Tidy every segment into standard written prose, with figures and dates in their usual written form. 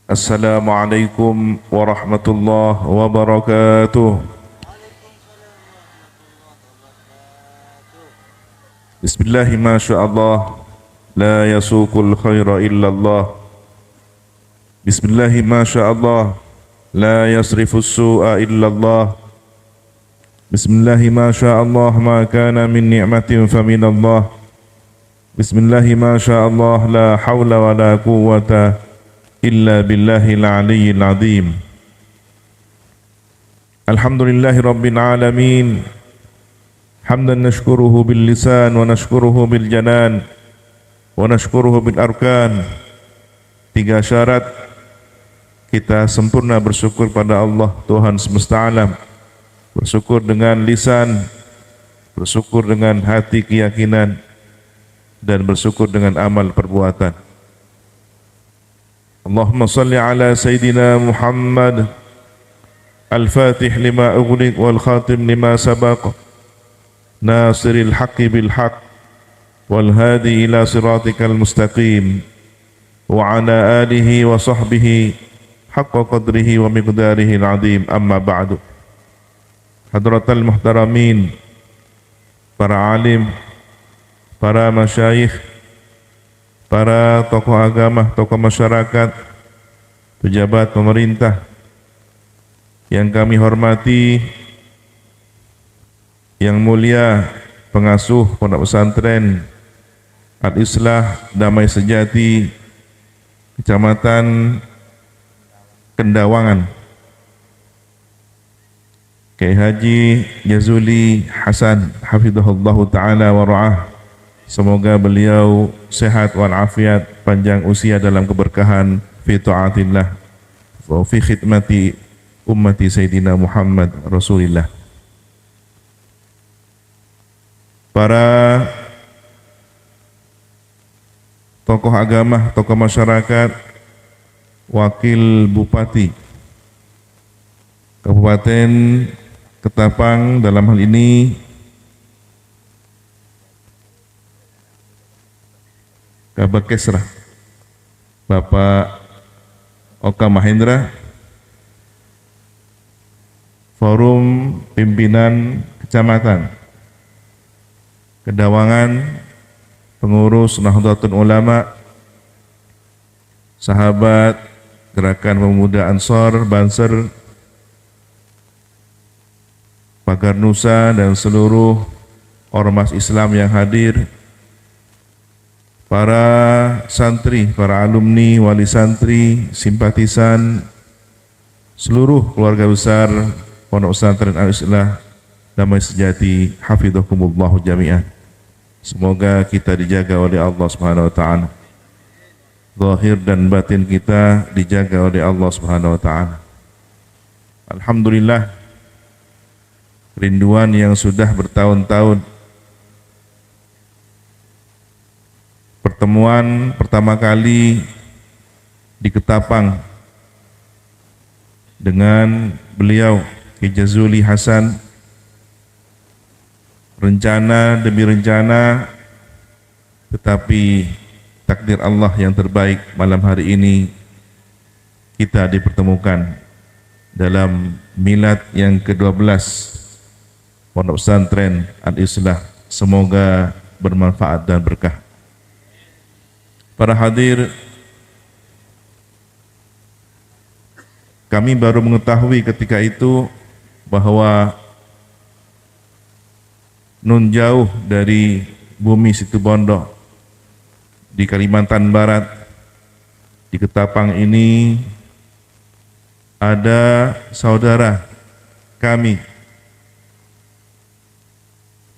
Assalamualaikum warahmatullahi wabarakatuh. Bismillahi ma sya'allah, la yasuqul khaira illallah. Bismillahi ma sya'allah, la yasrifus su'a illallah. Bismillahi ma sya'allah, ma kana min ni'matin faminallah. Bismillahi ma sya'allah, la hawla wa la quwwata illa billahil aliyyil azim. Alhamdulillahi rabbil alamin. Hamdan nashkuruhu bil lisan wa nashkuruhu bil janan wa nashkuruhu bil arkan. 3 syarat kita sempurna bersyukur pada Allah Tuhan semesta alam. Bersyukur dengan lisan, bersyukur dengan hati keyakinan, dan bersyukur dengan amal perbuatan. Allahumma salli ala Sayyidina Muhammad al-fatih lima ughliq wal khatim lima sabaq nasiril haqqi bil haqq wal hadi ila siratikal mustaqim wa ala alihi wa sahbihi haqqa qadrihi wa miqdarihi al-azim. Amma ba'du. Hadratal muhtaramin, para alim, para masyayikh, para tokoh agama, tokoh masyarakat, pejabat pemerintah yang kami hormati, yang mulia pengasuh Pondok Pesantren Al-Islah Damai Sejati Kecamatan Kendawangan, Kiai Haji Jazuli Hasan hafizahullahu taala wa ra'ah. Semoga beliau sehat walafiat, panjang usia dalam keberkahan fi ta'atillah wa fi khidmati ummati Sayyidina Muhammad Rasulillah. Para tokoh agama, tokoh masyarakat, wakil bupati Kabupaten Ketapang, dalam hal ini Kabakesra Bapak Oka Mahendra, Forum Pimpinan Kecamatan Kedawangan, pengurus Nahdlatul Ulama, sahabat Gerakan Pemuda Ansor Banser, Pagar Nusa, dan seluruh ormas Islam yang hadir, para santri, para alumni, wali santri, simpatisan, seluruh keluarga besar Pondok Pesantren Al-Islah Damai Sejati hafidhakumullahu jami'an. Semoga kita dijaga oleh Allah Subhanahu wa taala. Zahir dan batin kita dijaga oleh Allah Subhanahu wa taala. Alhamdulillah, rinduan yang sudah bertahun-tahun. Pertemuan pertama kali di Ketapang dengan beliau Kiai Jazuli Hasan, rencana demi rencana, tetapi takdir Allah yang terbaik, malam hari ini kita dipertemukan dalam milad yang ke-12 Pondok Pesantren Al-Islah. Semoga bermanfaat dan berkah. Para hadir, kami baru mengetahui ketika itu bahwa nun jauh dari bumi Situbondo di Kalimantan Barat, di Ketapang ini, ada saudara kami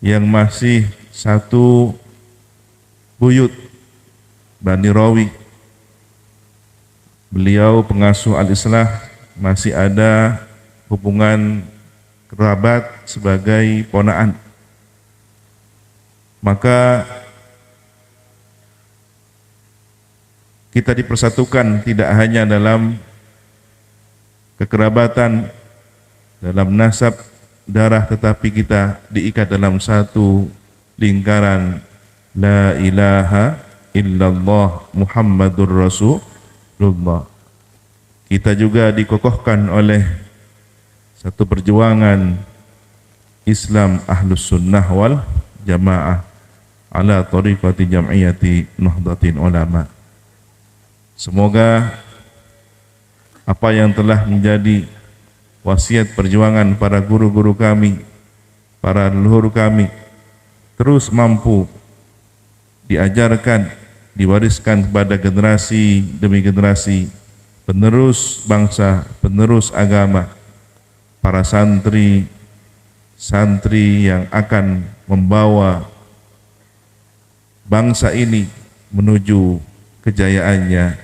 yang masih satu buyut, Bani Rawi. Beliau pengasuh Al-Islah, masih ada hubungan kerabat sebagai ponaan. Maka kita dipersatukan tidak hanya dalam kekerabatan, dalam nasab darah, tetapi kita diikat dalam satu lingkaran la ilaha illallah Muhammadur Rasulullah. kita juga dikokohkan oleh satu perjuangan Islam Ahlus Sunnah wal Jamaah ala tariqati jam'iyati Nahdlatul Ulama. Semoga apa yang telah menjadi wasiat perjuangan para guru-guru kami, para leluhur kami, terus mampu diajarkan, diwariskan kepada generasi demi generasi, penerus bangsa, penerus agama, para santri yang akan membawa bangsa ini menuju kejayaannya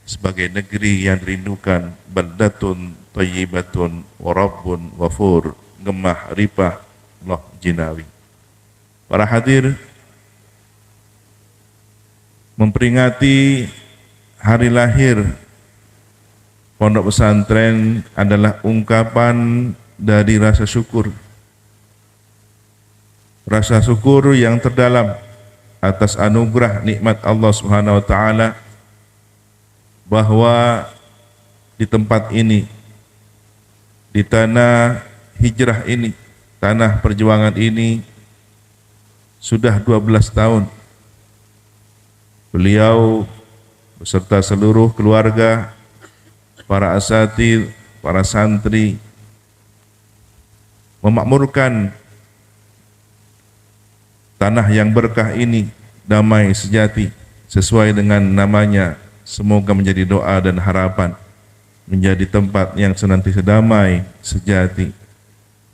sebagai negeri yang dirindukan, baldatun thayyibatun wa rabbun ghafur, gemah ripah loh jinawi. Para hadir, memperingati hari lahir pondok pesantren adalah ungkapan dari rasa syukur. Rasa syukur yang terdalam atas anugerah nikmat Allah Subhanahu wa taala bahwa di tempat ini, di tanah hijrah ini, tanah perjuangan ini sudah 12 tahun beliau beserta seluruh keluarga, para asatidz, para santri memakmurkan tanah yang berkah ini, damai sejati, sesuai dengan namanya. Semoga menjadi doa dan harapan, menjadi tempat yang senantiasa damai sejati.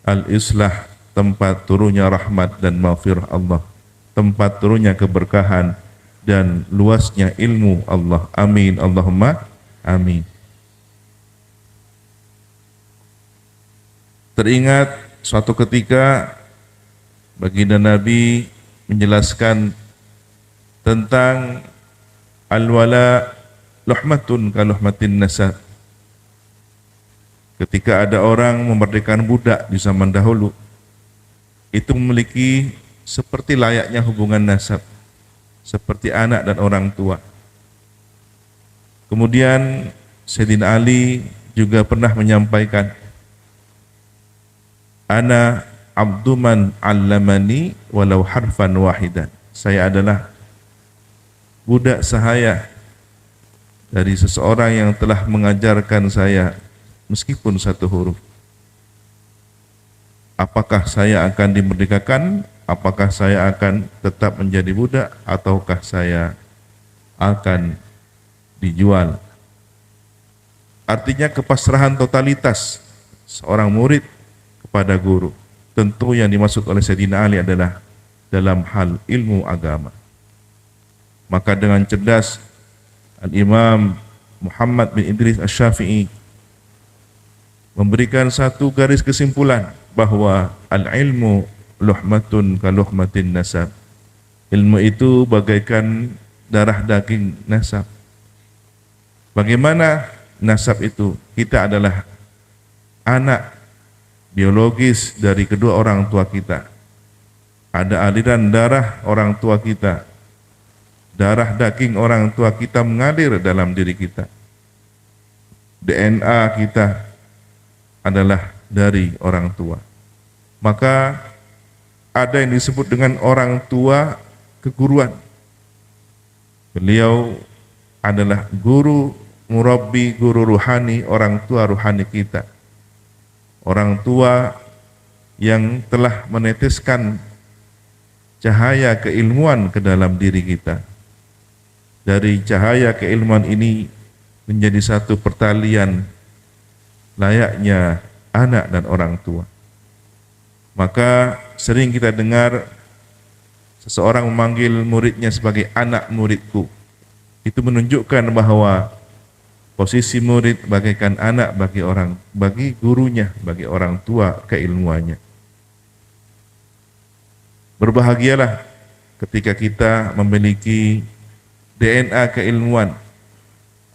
Al-Islah, tempat turunnya rahmat dan maghfirah Allah, tempat turunnya keberkahan dan luasnya ilmu Allah. Amin, Allahumma amin. Teringat suatu ketika baginda Nabi menjelaskan tentang al-wala luhmatun ka luhmatin nasab. Ketika ada orang memerdekakan budak di zaman dahulu, itu memiliki seperti layaknya hubungan nasab, seperti anak dan orang tua. Kemudian Sayyidina Ali juga pernah menyampaikan, ana abduman allamani walau harfan wahidan. Saya adalah budak sahaya dari seseorang yang telah mengajarkan saya meskipun satu huruf. Apakah saya akan dimerdekakan? Apakah saya akan tetap menjadi budak? Ataukah saya akan dijual? Artinya kepasrahan totalitas seorang murid kepada guru. Tentu yang dimaksud oleh Sayyidina Ali adalah dalam hal ilmu agama. Maka dengan cerdas Al-Imam Muhammad bin Idris Asy-Syafi'i memberikan satu garis kesimpulan bahwa al-ilmu luhmatun ka luhmatin nasab. Ilmu itu bagaikan darah daging nasab. Bagaimana nasab itu? Kita adalah anak biologis dari kedua orang tua kita. Ada aliran darah orang tua kita. Darah daging orang tua kita mengalir dalam diri kita. DNA kita adalah dari orang tua. Maka ada yang disebut dengan orang tua keguruan. Beliau adalah guru, murabbi, guru ruhani, orang tua ruhani kita. Orang tua yang telah meneteskan cahaya keilmuan ke dalam diri kita. Dari cahaya keilmuan ini menjadi satu pertalian layaknya anak dan orang tua. Maka sering kita dengar seseorang memanggil muridnya sebagai anak muridku. Itu menunjukkan bahwa posisi murid bagaikan anak bagi gurunya, bagi orang tua keilmuannya. Berbahagialah ketika kita memiliki DNA keilmuan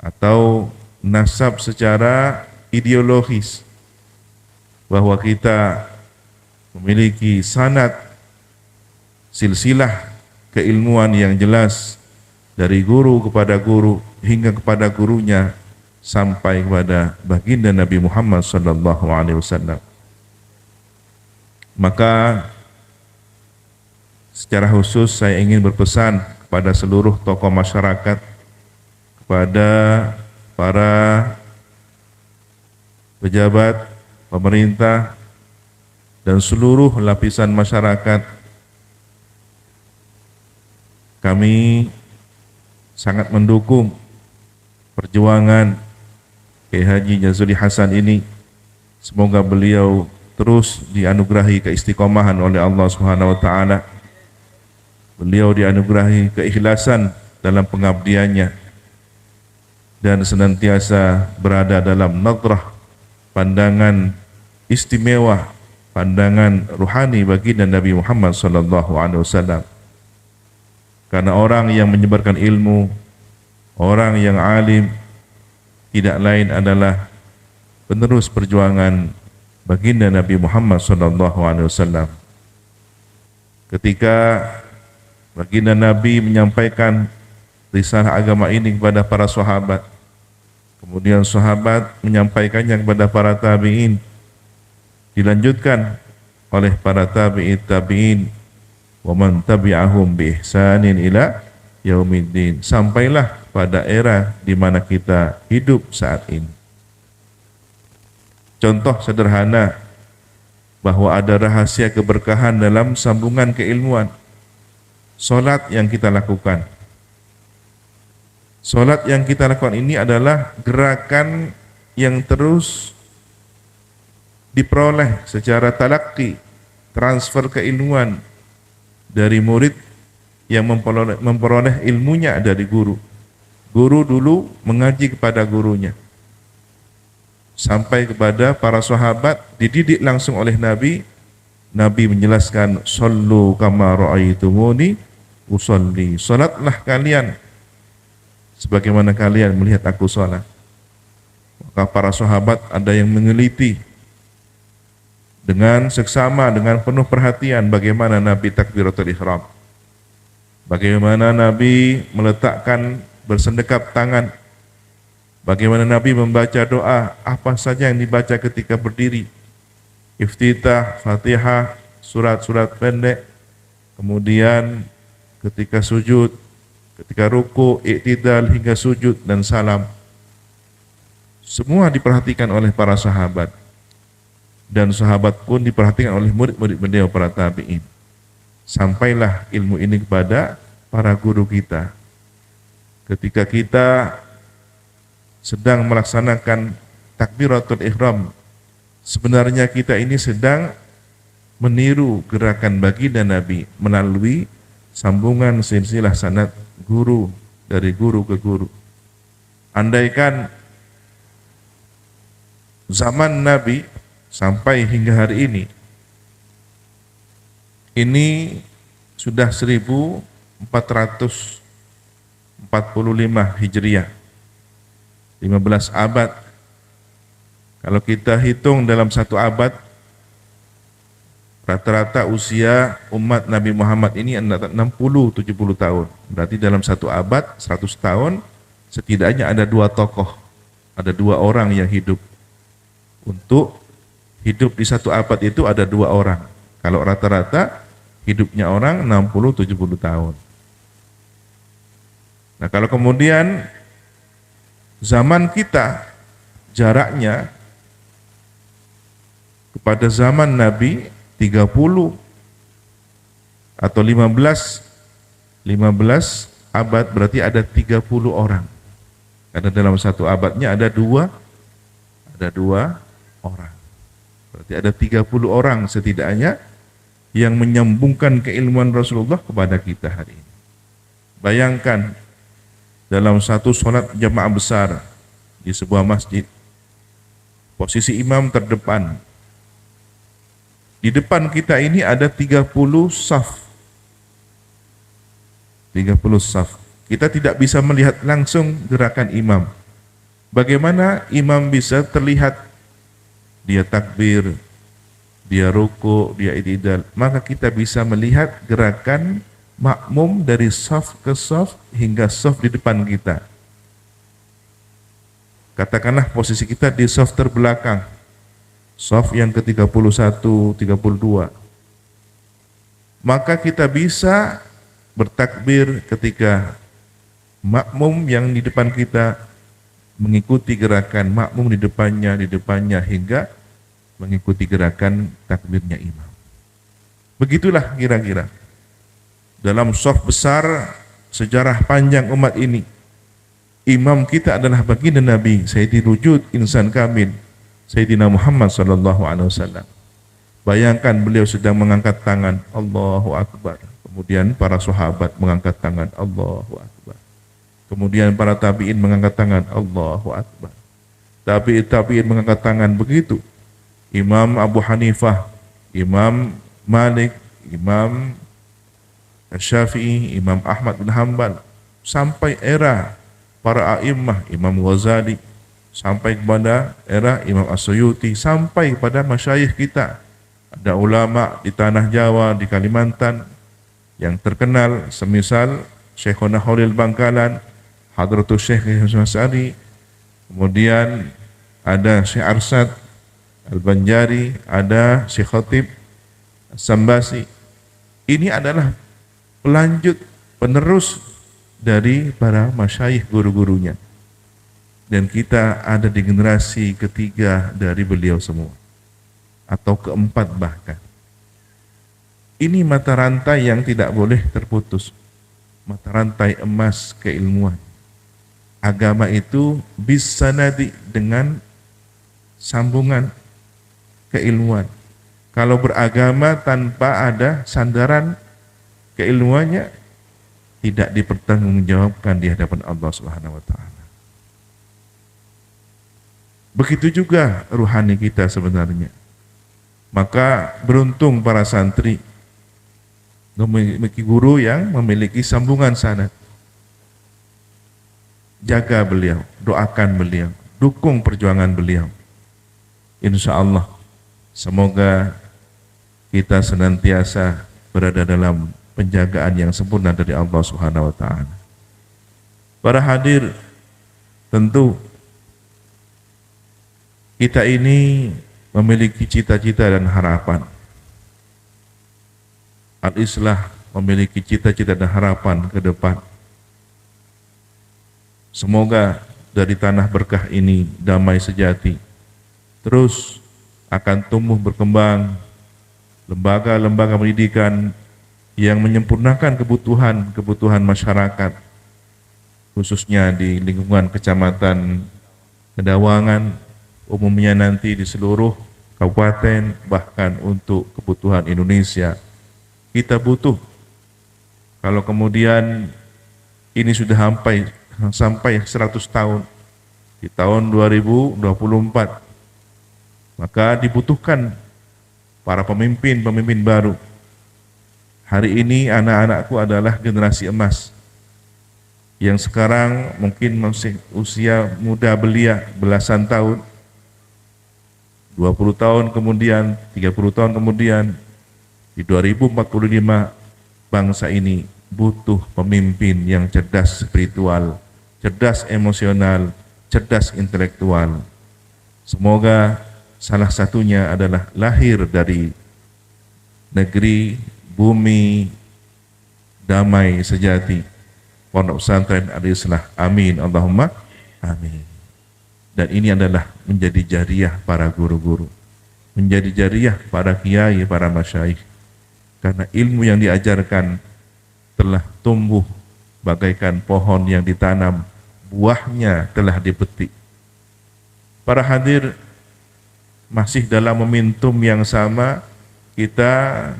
atau nasab secara ideologis, bahwa kita memiliki sanad silsilah keilmuan yang jelas dari guru kepada guru hingga kepada gurunya sampai kepada baginda Nabi Muhammad sallallahu alaihi wasallam. Maka secara khusus saya ingin berpesan kepada seluruh tokoh masyarakat, kepada para pejabat pemerintah dan seluruh lapisan masyarakat. Kami sangat mendukung perjuangan Kiai Haji Jazuli Hasan ini. Semoga beliau terus dianugerahi keistiqomahan oleh Allah Subhanahu wa taala. Beliau dianugerahi keikhlasan dalam pengabdiannya dan senantiasa berada dalam nadrah, pandangan istimewa, pandangan ruhani baginda Nabi Muhammad sallallahu alaihi wasallam. Karena orang yang menyebarkan ilmu, orang yang alim, tidak lain adalah penerus perjuangan baginda Nabi Muhammad sallallahu alaihi wasallam. Ketika baginda Nabi menyampaikan risalah agama ini kepada para sahabat, kemudian sahabat menyampaikannya kepada para tabi'in, dilanjutkan oleh para tabi'in, wa man tabi'ahum bi ihsanin ila yaumiddin, sampailah pada era di mana kita hidup saat ini. Contoh sederhana bahwa ada rahasia keberkahan dalam sambungan keilmuan. Salat yang kita lakukan. Salat yang kita lakukan ini adalah gerakan yang terus diperoleh secara talaqi, transfer keilmuan dari murid yang memperoleh ilmunya dari guru. Guru dulu mengaji kepada gurunya, sampai kepada para sahabat, dididik langsung oleh Nabi. Nabi menjelaskan, "Shallu kama ra'aitumuni usolli." Salatlah kalian sebagaimana kalian melihat aku salat. Maka para sahabat ada yang meneliti dengan seksama, dengan penuh perhatian bagaimana Nabi takbiratul ihram, bagaimana Nabi meletakkan bersendekap tangan, bagaimana Nabi membaca doa, apa saja yang dibaca ketika berdiri, iftitah, fatihah, surat-surat pendek, kemudian ketika sujud, ketika ruku, iktidal hingga sujud dan salam. Semua diperhatikan oleh para sahabat, dan sahabat pun diperhatikan oleh murid-murid beliau para tabi'in. Sampailah ilmu ini kepada para guru kita. Ketika kita sedang melaksanakan takbiratul ihram, sebenarnya kita ini sedang meniru gerakan baginda Nabi melalui sambungan silsilah sanad guru, dari guru ke guru. Andaikan zaman Nabi sampai hingga hari ini sudah 1445 Hijriah, 15 abad. Kalau kita hitung dalam satu abad, rata-rata usia umat Nabi Muhammad ini 60-70 tahun. Berarti dalam satu abad, 100 tahun, setidaknya ada dua tokoh, ada dua orang yang hidup. Untuk hidup di satu abad itu ada dua orang. Kalau rata-rata hidupnya orang 60-70 tahun. Nah, kalau kemudian zaman kita jaraknya kepada zaman Nabi 30 atau 15 abad, berarti ada 30 orang. Karena dalam satu abadnya ada dua orang. Berarti ada 30 orang setidaknya yang menyambungkan keilmuan Rasulullah kepada kita hari ini. Bayangkan dalam satu sholat jamaah besar di sebuah masjid, posisi imam terdepan. Di depan kita ini ada 30 saf. 30 saf. Kita tidak bisa melihat langsung gerakan imam. Bagaimana imam bisa terlihat? Dia takbir, dia ruku, dia i'tidal. Maka kita bisa melihat gerakan makmum dari saf ke saf hingga saf di depan kita. Katakanlah posisi kita di saf terbelakang, saf yang ke-31, 32. Maka kita bisa bertakbir ketika makmum yang di depan kita mengikuti gerakan makmum di depannya hingga mengikuti gerakan takbirnya imam. Begitulah kira-kira dalam shaf besar sejarah panjang umat ini. Imam kita adalah baginda Nabi Sayyidil Wujud Insan Kamil Sayyidina Muhammad sallallahu alaihi wasallam. Bayangkan beliau sedang mengangkat tangan, Allahu Akbar. Kemudian para sahabat mengangkat tangan, Allahu Akbar. Kemudian para tabi'in mengangkat tangan, Allahu Akbar. Tabi'in mengangkat tangan begitu. Imam Abu Hanifah, Imam Malik, Imam Syafi'i, Imam Ahmad bin Hanbal, sampai era para a'immah, Imam Ghazali, sampai kepada era Imam As-Suyuti, sampai kepada masyayikh kita. Ada ulama di tanah Jawa, di Kalimantan yang terkenal, semisal Syekhona Khalil Bangkalan, Hadratus Syekh Mas'ari, kemudian ada Syekh Arsad Al-Banjari, ada Syekh Khatib Sambasi. Ini adalah pelanjut, penerus dari para masyayikh guru-gurunya. Dan kita ada di generasi ketiga dari beliau semua, atau keempat bahkan. Ini mata rantai yang tidak boleh terputus, mata rantai emas keilmuan. Agama itu bisa nadi dengan sambungan keilmuan. Kalau beragama tanpa ada sandaran keilmuannya, tidak dipertanggungjawabkan di hadapan Allah Subhanahu wa taala. Begitu juga ruhani kita sebenarnya. Maka beruntung para santri memiliki guru yang memiliki sambungan sanad. Jaga beliau, doakan beliau, dukung perjuangan beliau. Insya Allah, semoga kita senantiasa berada dalam penjagaan yang sempurna dari Allah Subhanahu wa taala. Para hadir, tentu kita ini memiliki cita-cita dan harapan. Al-Islah memiliki cita-cita dan harapan ke depan. Semoga dari tanah berkah ini damai sejati terus akan tumbuh berkembang, lembaga-lembaga pendidikan yang menyempurnakan kebutuhan masyarakat, khususnya di lingkungan kecamatan Kedawangan, umumnya nanti di seluruh kabupaten, bahkan untuk kebutuhan Indonesia. Kita butuh, kalau kemudian ini sudah sampai 100 tahun, di tahun 2024, maka dibutuhkan para pemimpin baru. Hari ini anak-anakku adalah generasi emas yang sekarang mungkin masih usia muda belia, belasan tahun, 20 tahun kemudian, 30 tahun kemudian, di 2045 bangsa ini butuh pemimpin yang cerdas spiritual, cerdas emosional, cerdas intelektual. Semoga salah satunya adalah lahir dari negeri, bumi, damai sejati, Pondok Pesantren Al-Islah. Amin, Allahumma amin. Dan ini adalah menjadi jariah para guru-guru, menjadi jariah para kiai, para masyayikh, karena ilmu yang diajarkan telah tumbuh bagaikan pohon yang ditanam, buahnya telah dipetik. Para hadir, masih dalam momentum yang sama, kita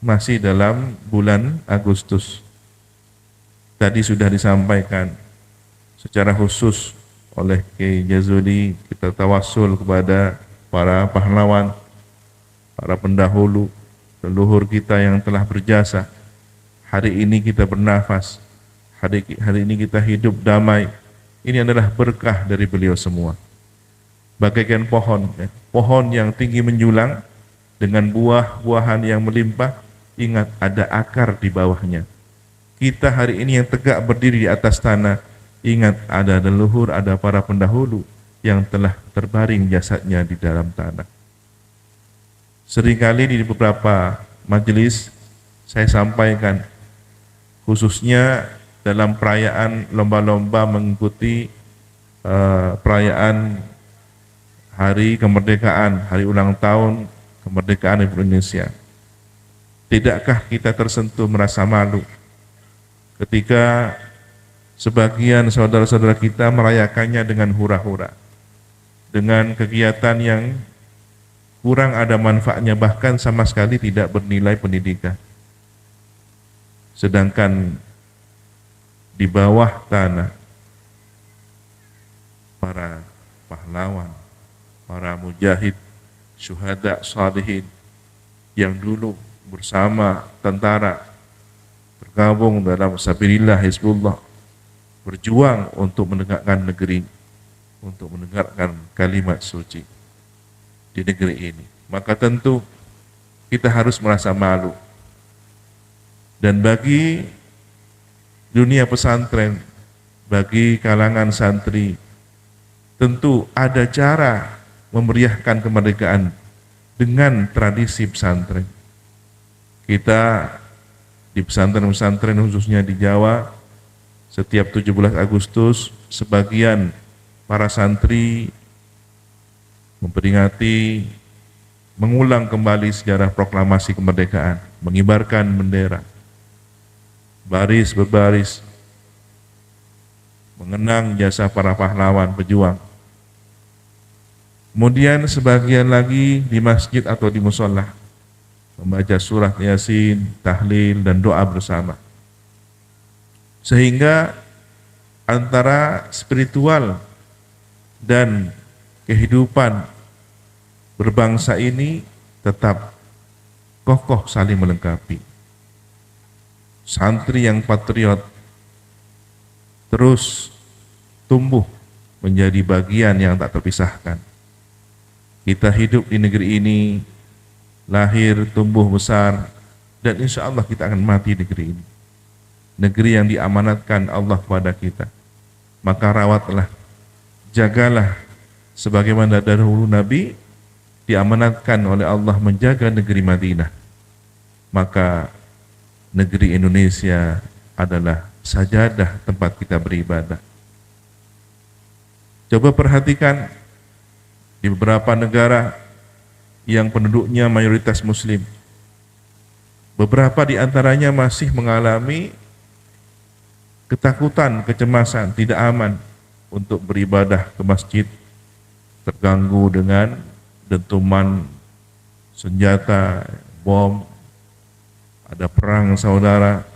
masih dalam bulan Agustus. Tadi sudah disampaikan secara khusus oleh Kiai Jazuli, kita tawassul kepada para pahlawan, para pendahulu, leluhur kita yang telah berjasa. Hari ini kita bernafas, hari ini kita hidup damai. Ini adalah berkah dari beliau semua. Bagaikan pohon, pohon yang tinggi menjulang dengan buah-buahan yang melimpah. Ingat, ada akar di bawahnya. Kita hari ini yang tegak berdiri di atas tanah, ingat ada leluhur, ada para pendahulu yang telah terbaring jasadnya di dalam tanah. Seringkali di beberapa majelis saya sampaikan, khususnya dalam perayaan lomba-lomba mengikuti perayaan hari kemerdekaan, hari ulang tahun kemerdekaan Republik Indonesia. Tidakkah kita tersentuh merasa malu ketika sebagian saudara-saudara kita merayakannya dengan hura-hura, dengan kegiatan yang kurang ada manfaatnya, bahkan sama sekali tidak bernilai pendidikan. Sedangkan di bawah tanah para pahlawan, para mujahid, syuhada, salihin yang dulu bersama tentara tergabung dalam sabilillah Hizbullah, berjuang untuk menegakkan negeri, untuk menegakkan kalimat suci di negeri ini. Maka tentu kita harus merasa malu. Dan bagi dunia pesantren, bagi kalangan santri, tentu ada cara memeriahkan kemerdekaan dengan tradisi pesantren. Kita di pesantren-pesantren khususnya di Jawa, setiap 17 Agustus sebagian para santri memperingati, mengulang kembali sejarah proklamasi kemerdekaan, mengibarkan bendera, baris berbaris, mengenang jasa para pahlawan pejuang. Kemudian sebagian lagi di masjid atau di musola membaca surat Yasin, tahlil dan doa bersama. Sehingga antara spiritual dan kehidupan berbangsa ini tetap kokoh saling melengkapi. Santri yang patriot terus tumbuh menjadi bagian yang tak terpisahkan. Kita hidup di negeri ini, lahir, tumbuh besar, dan insya Allah kita akan mati di negeri ini. Negeri yang diamanatkan Allah kepada kita. Maka rawatlah, jagalah, sebagaimana dahulu Nabi diamanatkan oleh Allah menjaga negeri Madinah. Maka negeri Indonesia adalah sajadah tempat kita beribadah. Coba perhatikan di beberapa negara yang penduduknya mayoritas Muslim, beberapa di antaranya masih mengalami ketakutan, kecemasan, tidak aman untuk beribadah ke masjid, terganggu dengan dentuman senjata, bom, ada perang saudara,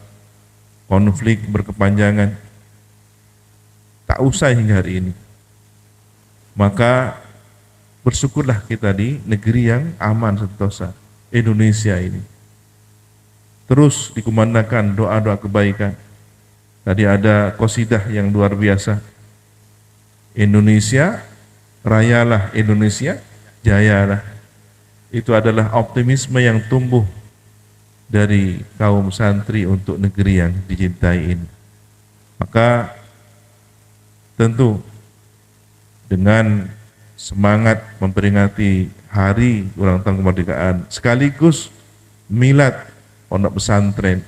konflik berkepanjangan, tak usai hingga hari ini. Maka bersyukurlah kita di negeri yang aman sentosa, Indonesia ini. Terus dikumandangkan doa-doa kebaikan. Tadi ada qasidah yang luar biasa. Indonesia, rayalah Indonesia, jayalah. Itu adalah optimisme yang tumbuh dari kaum santri untuk negeri yang dicintai ini. Maka tentu dengan semangat memperingati hari ulang tahun kemerdekaan sekaligus milad pondok pesantren,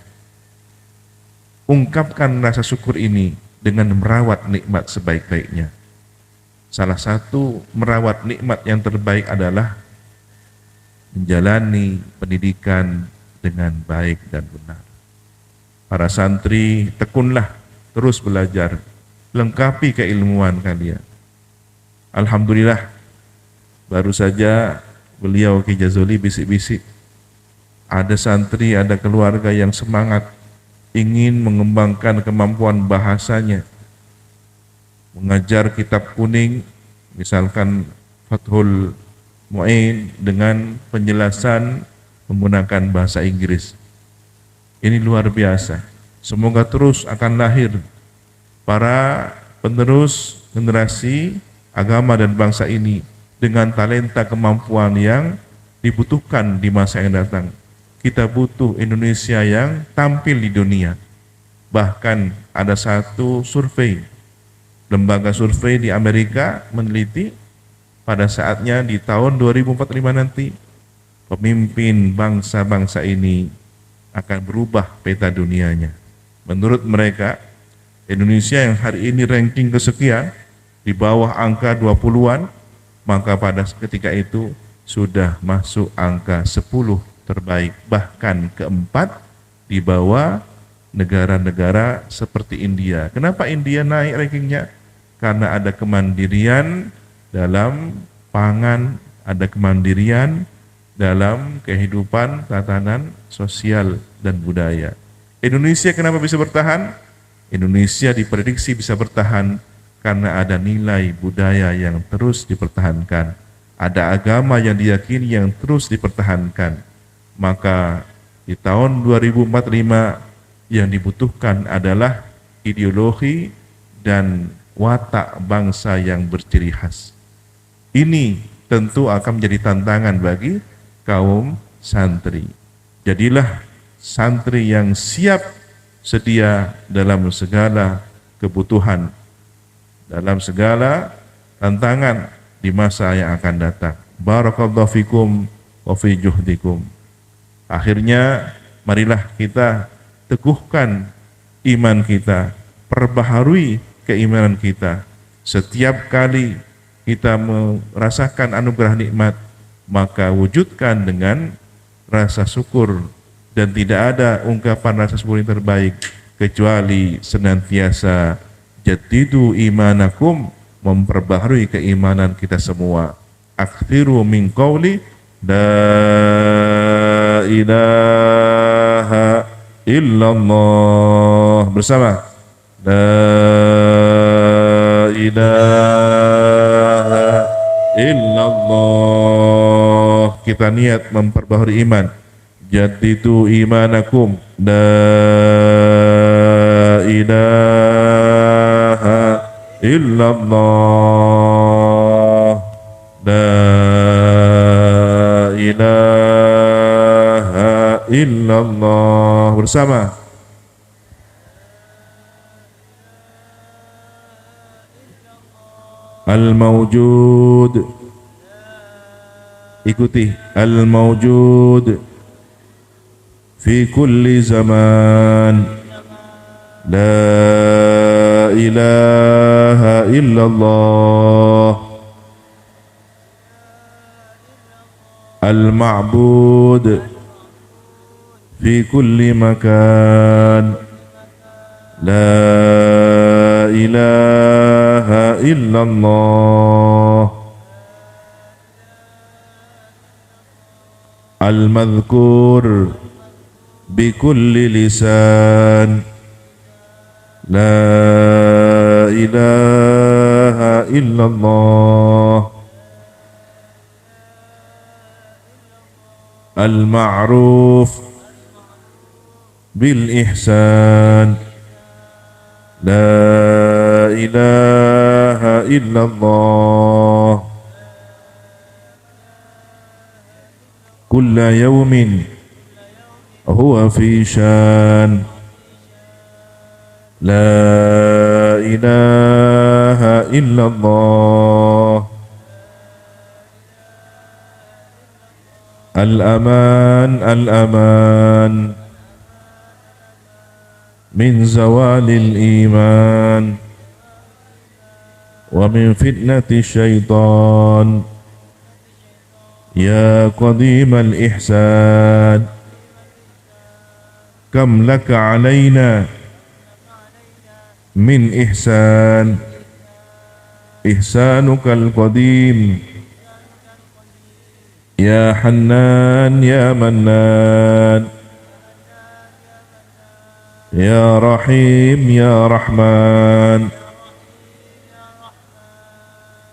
ungkapkan rasa syukur ini dengan merawat nikmat sebaik-baiknya. Salah satu merawat nikmat yang terbaik adalah menjalani pendidikan dengan baik dan benar. Para santri, tekunlah terus belajar, lengkapi keilmuan kalian. Alhamdulillah, baru saja beliau Ki Jazuli bisik-bisik, ada santri, ada keluarga yang semangat ingin mengembangkan kemampuan bahasanya, mengajar kitab kuning, misalkan Fathul Mu'in dengan penjelasan menggunakan bahasa Inggris. Ini luar biasa. Semoga terus akan lahir para penerus generasi agama dan bangsa ini dengan talenta kemampuan yang dibutuhkan di masa yang datang. Kita butuh Indonesia yang tampil di dunia. Bahkan ada satu survei Lembaga survei di Amerika meneliti pada saatnya di tahun 2045 nanti pemimpin bangsa-bangsa ini akan berubah peta dunianya. Menurut mereka, Indonesia yang hari ini ranking kesekian di bawah angka 20-an, maka pada ketika itu sudah masuk angka 10 terbaik, bahkan keempat di bawah negara-negara seperti India. Kenapa India naik rankingnya? Karena ada kemandirian dalam pangan, ada kemandirian dalam kehidupan tatanan sosial dan budaya. Indonesia kenapa bisa bertahan? Indonesia diprediksi bisa bertahan karena ada nilai budaya yang terus dipertahankan, ada agama yang diyakini yang terus dipertahankan. Maka di tahun 2045 yang dibutuhkan adalah ideologi dan watak bangsa yang berciri khas. Ini tentu akan menjadi tantangan bagi kaum santri. Jadilah santri yang siap sedia dalam segala kebutuhan, dalam segala tantangan di masa yang akan datang. Barakallahu fikum wa fi juhdikum. Akhirnya marilah kita teguhkan iman kita, perbaharui keimanan kita. Setiap kali kita merasakan anugerah nikmat, maka wujudkan dengan rasa syukur, dan tidak ada ungkapan rasa syukur yang terbaik kecuali senantiasa jadidu imanakum, memperbaharui keimanan kita semua. Akthiru min qawli la ilaha illallah, bersama la ilaha illallah. Kita niat memperbaharui iman. Jadidu imanakum la ilaha illallah, la ilaha illallah, bersama al-mawjud. Ikuti al-mawjud fi kulli zaman, la ilaha illallah, al-ma'bud fi kulli makan, la ilaha illallah, al-madhkur bi kulli lisan, la ilaha illallah, al-ma'ruf bil ihsan, la ilaha illallah, kulla yawmin huwa fi shan, la ilaha illallah, al-aman al-aman min zawalil iman wa min fitnati syaitan, ya qadimal ihsan, kam laka alaina min ihsan, ihsanukal qadim, ya hannan ya mannan, ya rahim ya rahman,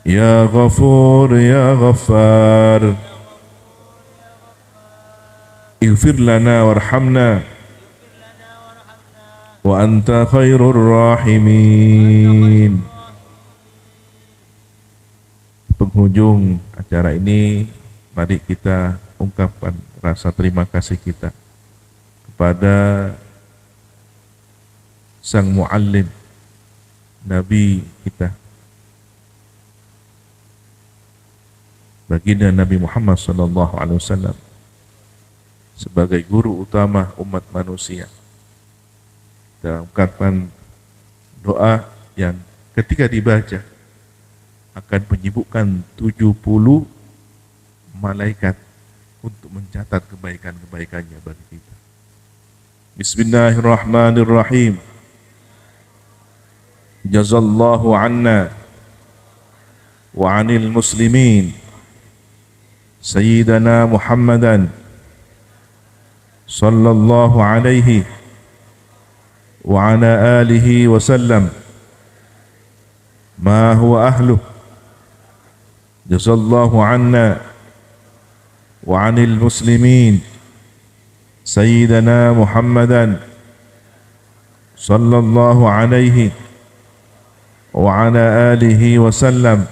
ya ghafur ya ghaffar, ighfir lana warhamna wa anta khairur rahimin. Penghujung acara ini, mari kita ungkapkan rasa terima kasih kita kepada sang muallim, Nabi kita, baginda Nabi Muhammad sallallahu alaihi wasallam sebagai guru utama umat manusia. Kita ungkapkan doa yang ketika dibaca akan menyibukkan 70 malaikat untuk mencatat kebaikan-kebaikannya bagi kita. Bismillahirrahmanirrahim. Jazallahu anna wa anil muslimin Sayyidana Muhammadan sallallahu alaihi wa ala alihi wa sallam ma huwa ahluh. Jazallahu anna wa anil muslimin Sayyidana Muhammadan sallallahu alaihi wa ala alihi wa sallam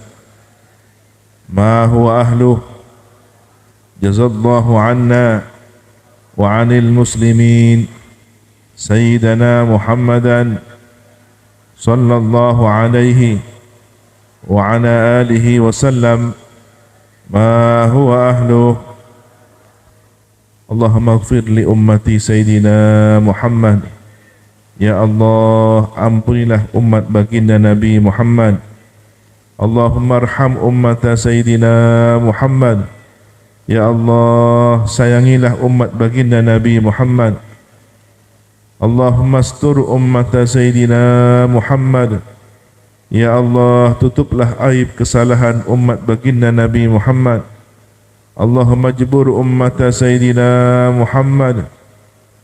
ma huwa ahluh. Jazallahu anna wa anil muslimin Sayyidana Muhammadan sallallahu alaihi wa ala alihi wa sallam ma huwa ahluh. Allahumma ighfir li ummati Sayyidina Muhammad. Ya Allah, ampunilah umat baginda Nabi Muhammad. Allahumma arham ummata Sayyidina Muhammad. Ya Allah, sayangilah umat baginda Nabi Muhammad. Allahumma astur ummata Sayyidina Muhammad. Ya Allah, tutuplah aib kesalahan umat baginda Nabi Muhammad. Allahumma jibur ummata Sayyidina Muhammad.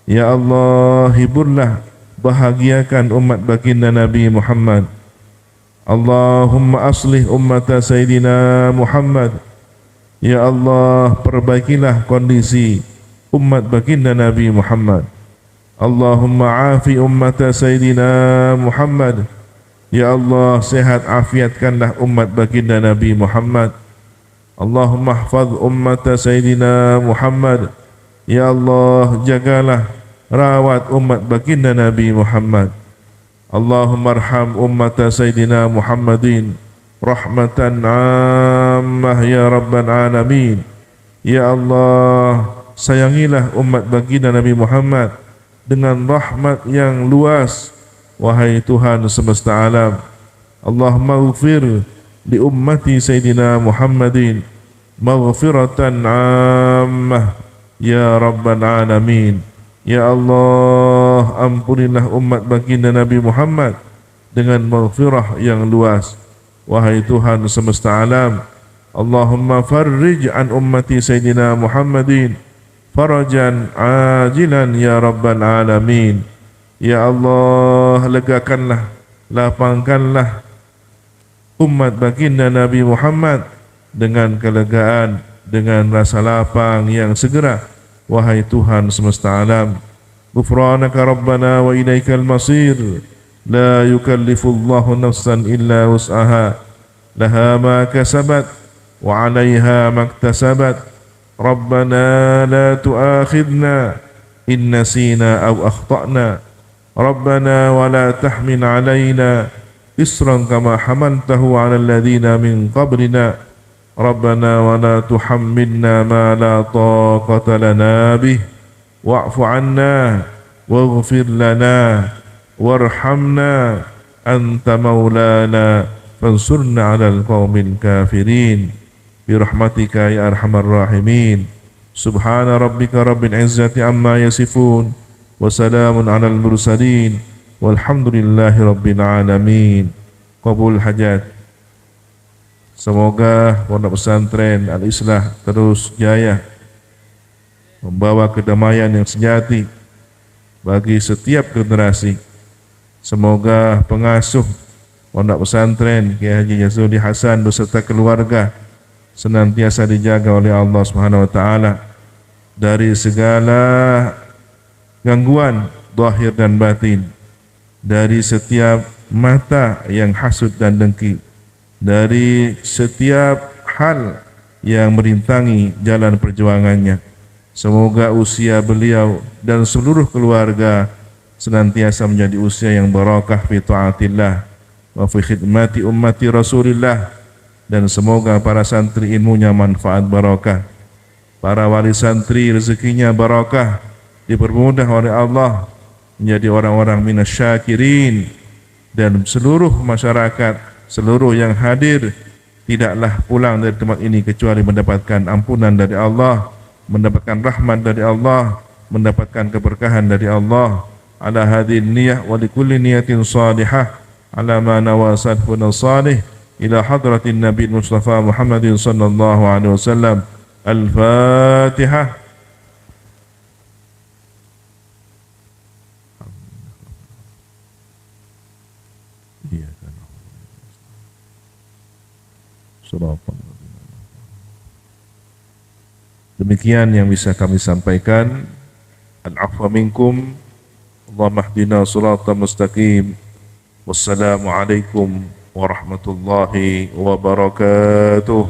Ya Allah, hiburlah, bahagiakan umat baginda Nabi Muhammad. Allahumma aslih ummata Sayyidina Muhammad. Ya Allah, perbaikilah kondisi umat baginda Nabi Muhammad. Allahumma afi ummata Sayyidina Muhammad. Ya Allah, sehat afiatkanlah umat baginda Nabi Muhammad. Allahumma hafaz ummata Sayyidina Muhammad. Ya Allah, jagalah, rawat umat baginda Nabi Muhammad. Allahumma arham ummata Sayyidina Muhammadin rahmatan ammah ya rabbal alamin. Ya Allah, sayangilah umat baginda Nabi Muhammad dengan rahmat yang luas, wahai Tuhan semesta alam. Allahumma ighfir li ummati Sayyidina Muhammadin maghfiratan ammah ya rabbal alamin. Ya Allah, ampunilah umat baginda Nabi Muhammad dengan maghfirah yang luas, wahai Tuhan semesta alam. Allahumma farrij an ummati Sayyidina Muhammadin farajan ajilan ya rabbal alamin. Ya Allah, legakanlah, lapangkanlah umat baginda Nabi Muhammad dengan kelegaan, dengan rasa lapang yang segera, wahai Tuhan semesta alam. Ghufranaka Rabbana wa ilaikal masir. La yukallifullahu nafsan illa wus'aha, laha ma kasabat wa 'alaiha maktasabat. Rabbana la tu'akhidna in nasina aw akhtana. Rabbana wa la tahmil 'alaina isran kama hamaltahu 'alal ladzina min qablina. Rabbana wa la tuhammilna ma la taqata lana bih wa'fu 'anna waghfir lana warhamna anta maulana fansurna 'alal qaumil kafirin birahmatika ya arhamar rahimin. Subhana rabbika rabbil izzati amma yasifun wa salamun 'alal mursalin walhamdulillahi rabbil alamin. Qabul hajat. Semoga pondok pesantren Al-Islah terus jaya membawa kedamaian yang sejati bagi setiap generasi. Semoga pengasuh pondok pesantren Kiai Haji Jazuli Hasan beserta keluarga senantiasa dijaga oleh Allah Subhanahu wa taala dari segala gangguan zahir dan batin, dari setiap mata yang hasud dan dengki, dari setiap hal yang merintangi jalan perjuangannya. Semoga usia beliau dan seluruh keluarga senantiasa menjadi usia yang barakah fi taatillah wa fi khidmati ummati Rasulillah, dan semoga para santri ilmunya manfaat barakah, para wali santri rezekinya barakah, dipermudah oleh Allah menjadi orang-orang minasyakirin, dan seluruh masyarakat, seluruh yang hadir tidaklah pulang dari tempat ini kecuali mendapatkan ampunan dari Allah, mendapatkan rahmat dari Allah, mendapatkan keberkahan dari Allah. Ala hadhihi niyah wa likulli niyatin salihah ala ma nawasathu salih ila hadratin Nabi Mustafa Muhammadin sallallahu alaihi wasallam. Al-Fatihah. Demikian yang bisa kami sampaikan. Al-afwa minkum. Allahumma hdina siratan mustaqim. Wassalamualaikum warahmatullahi wabarakatuh.